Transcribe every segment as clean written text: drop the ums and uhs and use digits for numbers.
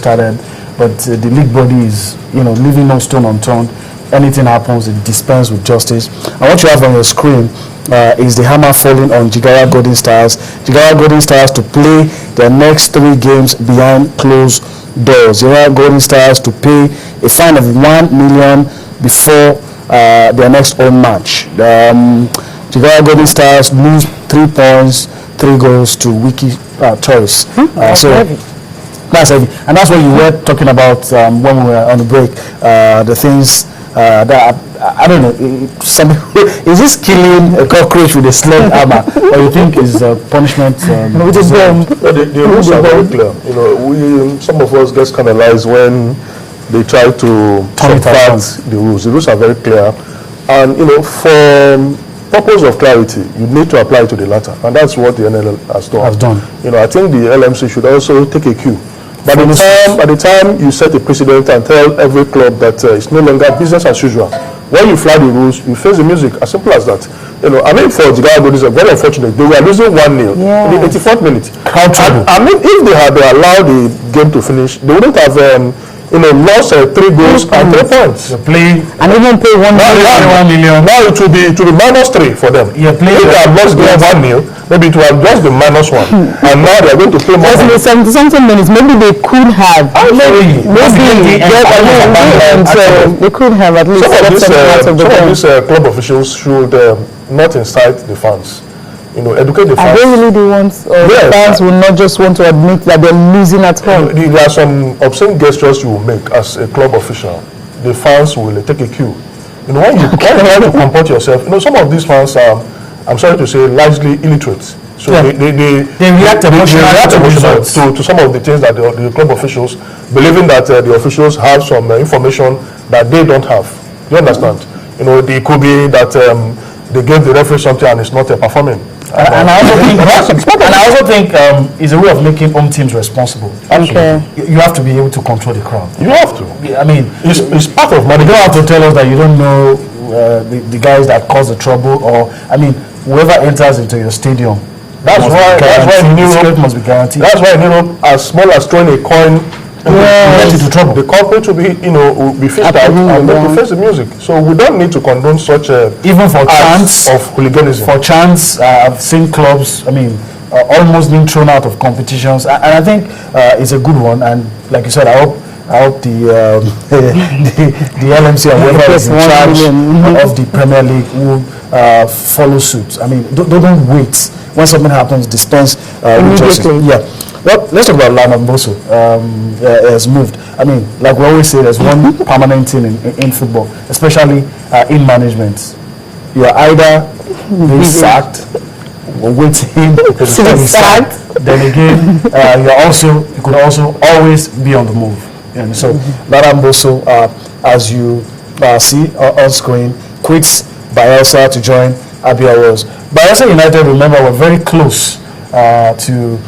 started, but the league body is, leaving no stone unturned. Anything happens, it dispense with justice. And what you have on your screen is the hammer falling on Jigawa Golden Stars. Jigawa Golden Stars to play their next 3 games behind closed doors. Jigawa Golden Stars to pay a fine of 1 million before their next home match. Jigawa Golden Stars lose 3 points, 3 goals to Wiki Tourists. That's heavy. And that's what you were talking about when we were on the break. The things that I don't know. Is this killing a cockroach with a sledgehammer, or you think is punishment? With a bomb. The rules are very clear. Some of us get scandalized when they try to subvert the rules. The rules are very clear, and for purpose of clarity, you need to apply to the latter, and that's what the NLL has done. I think the LMC should also take a cue. By the time you set a precedent and tell every club that it's no longer business as usual, when you fly the rules, you face the music. As simple as that. For Jigawa Golden, it's very unfortunate. They were losing 1-0 in the 84th minute. If they had allowed the game to finish, they wouldn't have lost 3 goals and 3 points. And even pay 1 million. Now it will be -3 for them. If they have lost game 1-0, maybe it will have just been -1. And now they are going to play more. 70-something minutes. Maybe they could have. They could have at least. Some of these club officials should not incite the fans. Educate the fans. Are they really the ones? Fans will not just want to admit that they're losing at home. There are some obscene gestures you will make as a club official. The fans will take a cue. When you try to comport yourself, some of these fans are, I'm sorry to say, largely illiterate. So they react emotionally to some of the things that the club officials, believing that the officials have some information that they don't have. You understand? It could be that they gave the referee something and it's not performing. And I also think it's a way of making home teams responsible. Okay. You have to be able to control the crowd. You have to. I mean, it's part of money. You don't have to tell us that you don't know the guys that cause the trouble, or whoever enters into your stadium. That's why in Europe must be guaranteed. That's why in Europe, as small as throwing a coin, get into trouble. The culprit will be fished out and then to face the music. So we don't need to condone such even for chants of hooliganism. For chants, I've seen clubs. Almost being thrown out of competitions, and I think it's a good one. And like you said, I hope the LMC and whoever is in charge of the Premier League will follow suit. Don't wait when something happens. Dispense immediately. Yeah. Well, let's talk about Ladan Boso. Has moved. Like we always say, there's one permanent thing in football, especially in management. You are either being sacked or waiting to be sacked. Then again, you could also always be on the move. So Ladan Boso, as you see on screen, quits Bayelsa to join Abia Warriors. Bayelsa United, remember, were very close to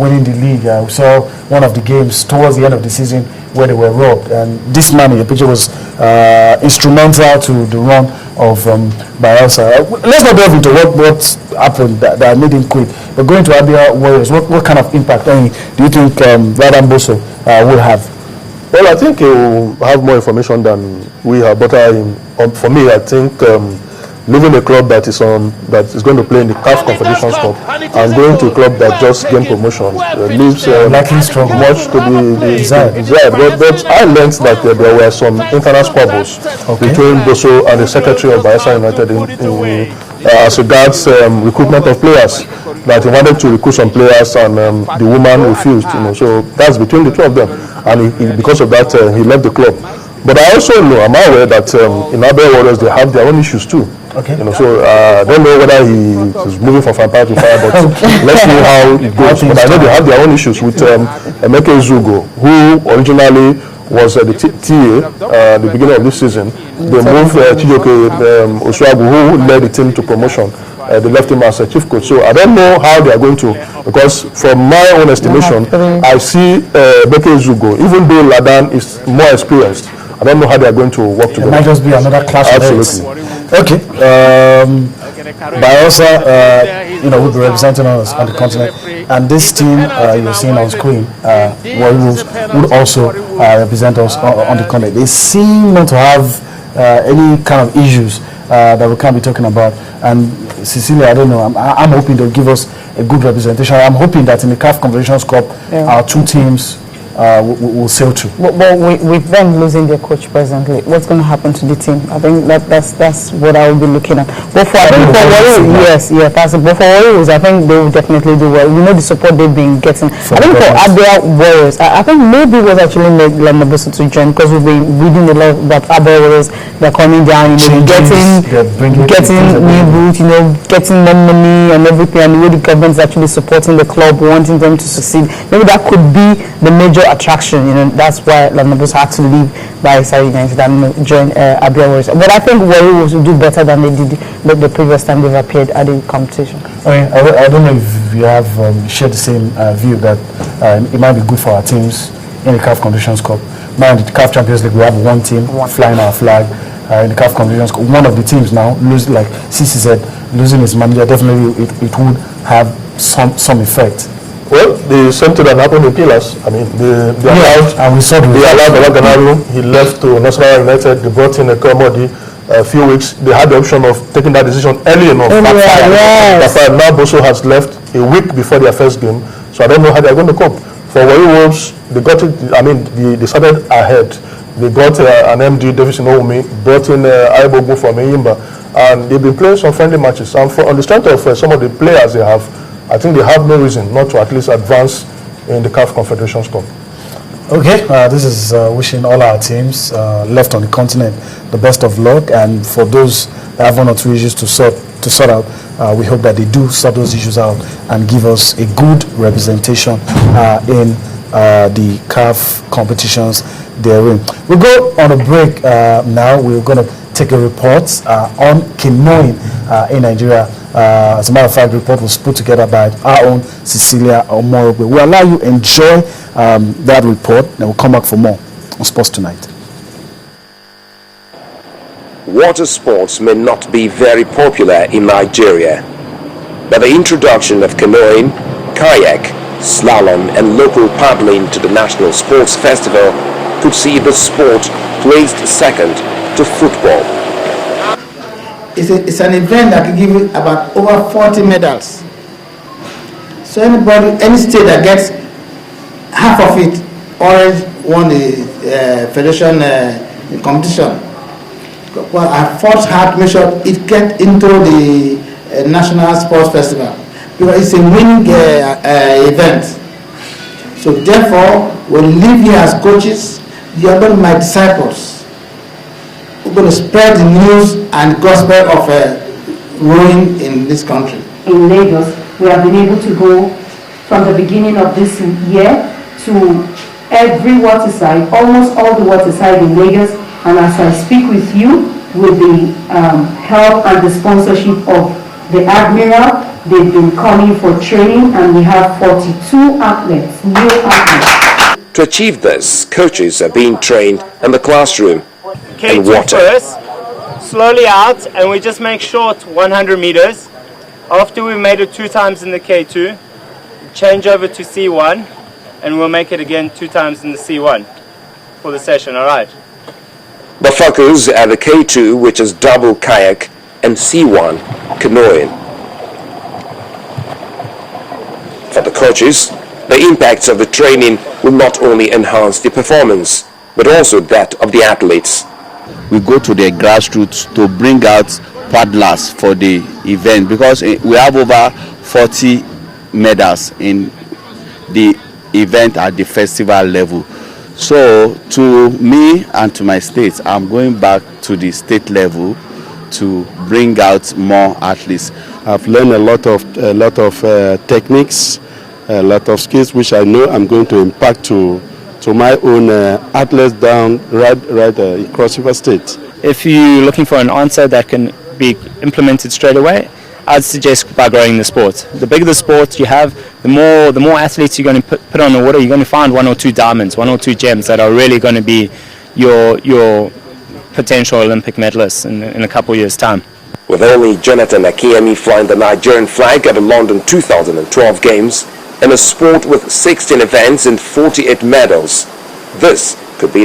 winning the league. We saw one of the games towards the end of the season where they were robbed, and this man in the picture was instrumental to the run of Bayelsa. Let's not delve into what happened that made him quit, but going to Abia Warriors, what kind of impact do you think Ladan Boso will have? Well, I think he will have more information than we have, but for me, I think leaving a club that is going to play in the CAF Confederations Cup and going to a club that just gained promotion leaves much to be desired. But I learned that there were some internal squabbles between Boso and the secretary of Bayelsa United as regards recruitment of players. That he wanted to recruit some players and the woman refused. So that's between the two of them, and because of that he left the club. But I also know, I'm aware that in Abia Warriors they have their own issues too. Okay. So I don't know whether he is moving from fire to fire, but let's see how it goes. But I know they have their own issues with Emeka Zugo, who originally was the TA at the beginning of this season. They moved Chijoke Osuagu, who led the team to promotion. They left him as a chief coach. So I don't know how they are going to, because from my own estimation, I see Emeka Zugo, even though Ladan is more experienced, I don't know how they are going to work together. It might just be another clash. Absolutely. Okay. Bayelsa will be representing us on the continent. And this team you're seeing on screen, Warriors, would also represent us on the continent. They seem not to have any kind of issues that we can't be talking about. And Cecilia, I don't know, I'm hoping they'll give us a good representation. I'm hoping that in the CAF Confederations Cup, our two teams will sail through. But with them losing their coach presently, what's going to happen to the team? I think that's what I will be looking at. But for Warriors, but for Warriors, I think they will definitely do well. The support they've been getting. I think for Abia Warriors, I think maybe it was actually Lamabusu to join, because we've been reading a lot about Abia Warriors. They're coming down, getting new boots, getting more money and everything, and the way the government is actually supporting the club, wanting them to succeed. Maybe that could be the major attraction. That's why Lamabusu had to leave Bayelsa United and join Abia Warriors. But I think Warriors will do better than they did the previous time they've appeared at the competition. I don't know if you have shared the same view that it might be good for our teams in the CAF Confederations Cup. Now in the CAF Champions League, we have one team flying our flag. In the CAF Confederations Cup, one of the teams now losing, like CC said, losing his manager, definitely it would have some effect. Well, the same thing that happened in Pillars. I mean, they allowed Rowing Canoe. He left to National United. They brought in a Komodi. A few weeks, they had the option of taking that decision early enough. Now Boso has left a week before their first game, so I don't know how they're going to cope. For Warriors, they got it. I mean, they started ahead. They got an MD, Davis Inoumi, brought in Aibogu from Eyimba, and they've been playing some friendly matches. And on the strength of some of the players they have, I think they have no reason not to at least advance in the CAF Confederations Cup. Okay, this is wishing all our teams left on the continent the best of luck, and for those that have one or two issues to sort out, we hope that they do sort those issues out and give us a good representation in the CAF competitions they're in. We'll go on a break now. We're going to take a report on canoeing in Nigeria. As a matter of fact, the report was put together by our own Cecilia Omorogbe. We'll allow you enjoy that report, and we'll come back for more on Sports Tonight. Water sports may not be very popular in Nigeria, but the introduction of canoeing, kayak, slalom and local paddling to the National Sports Festival could see the sport placed second to football. It's an event that can give you about over 40 medals. So any state that gets half of it already won the federation competition. Well, I fought hard to make sure it get into the National Sports Festival, because it's a winning event. So therefore, we live here as coaches. You are not my disciples. We're going to spread the news and gospel of rowing in this country. In Lagos, we have been able to go from the beginning of this year to every waterside, almost all the waterside in Lagos. And as I speak with you, with the help and the sponsorship of the Admiral, they've been coming for training, and we have 42 athletes, new athletes. To achieve this, coaches are being trained in the classroom and water. First, slowly out, and we just make short 100 meters. After we've made it 2 times in the K2, change over to C1, and we'll make it again 2 times in the C1 for the session, all right? The focus at the K2, which is double kayak, and C1 canoeing. For the coaches, the impacts of the training will not only enhance the performance, but also that of the athletes. We go to the grassroots to bring out paddlers for the event, because we have over 40 medals in the event at the festival level. So to me and to my state, I'm going back to the state level to bring out more athletes. I've learned a lot of techniques, a lot of skills, which I know I'm going to impact to my own athletes down right across River State. If you're looking for an answer that can be implemented straight away, I'd suggest by growing the sport. The bigger the sport you have, the more athletes you're going to put on the water. You're going to find 1 or 2 diamonds, 1 or 2 gems that are really going to be your potential Olympic medalists in a couple of years' time. With only Jonathan Akiemi flying the Nigerian flag at the London 2012 Games, in a sport with 16 events and 48 medals, this could be